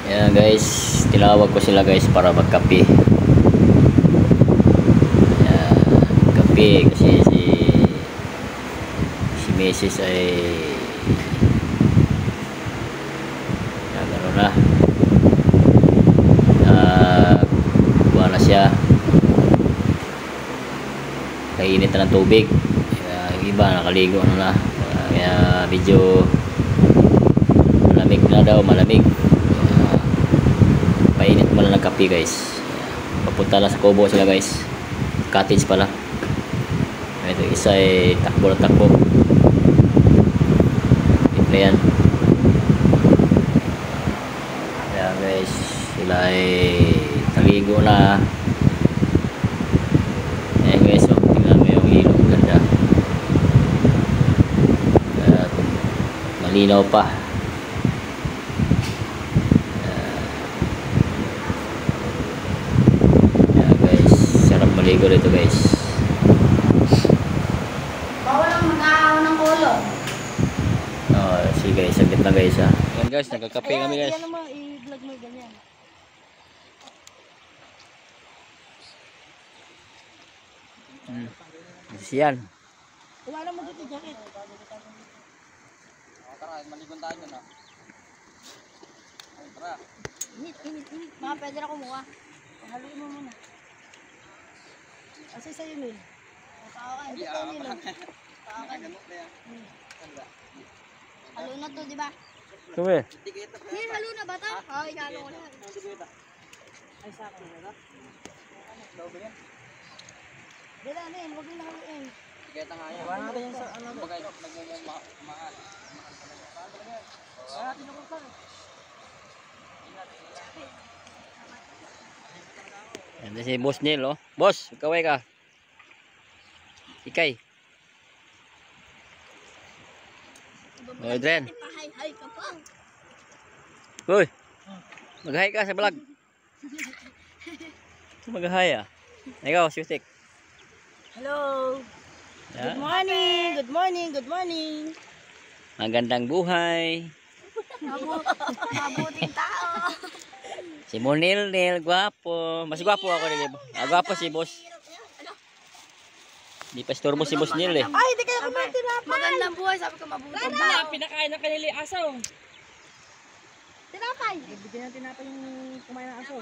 Ayan guys, tinawag ko sila guys para magkape. Ayan, kape kasi si Mrs. ay gano'n na. Buwan na siya. Kainit na ng tubig. Yung iba nakaligo na. Kaya medyo malamig na daw, malamig. Painit mo na ng kape guys. Papunta na sa Kubo sila guys. Cottage pala. Ito isa ay takbo na takbo. Ito yan. Kaya guys, sila ay taligo na. Ayan guys, tingnan mo yung ilog, ganda. At malinaw pa. Maligo rito guys. Bawal ang mag-aaw ng ulo. Oh, sige guys, saglit na guys ha. Ayan guys, nagkakape kami guys. Ayan naman, i-vlog mo ganyan. Siyan. Wala naman dito jacket. Tara, maligon tayo na. Tara. Init. Mga pwede na kumuha. Haluin mo muna. Kasi sa'yo Mil. Takakan. Hindi ko Mil. Takakan. Halo na to, di ba? Tuwe. Mil, halo na ba to? Oo, ihalo ko na. Ay, sako na. Dila, Mil, huwag nyo nahaluin. Tiketa nga yan. Wala natin yung sa ano. Bagay, nagmumahal. Wala natin yung pa. Ito si Boss Neil oh. Boss, kaway ka. Ikay. Oh, Adrian. Pahay-hay ka pa. Uy. Mag-hi ka sa vlog. Mag-hi ah. Ikaw, Sustik. Hello. Yeah. Good morning. Magandang buhay. Mabuting tao. Si Monil, gwapo. Mas gwapo ako rin. Gwapo si Boss. Di pa istorbo si Boss Neil eh. Ay, hindi kayo kumain tinapay. Magandang buhay, sabi ko mabuting tao. Pinakain ng kanili aso. Tinapay. Bigyan ng tinapay yung kumain ng aso.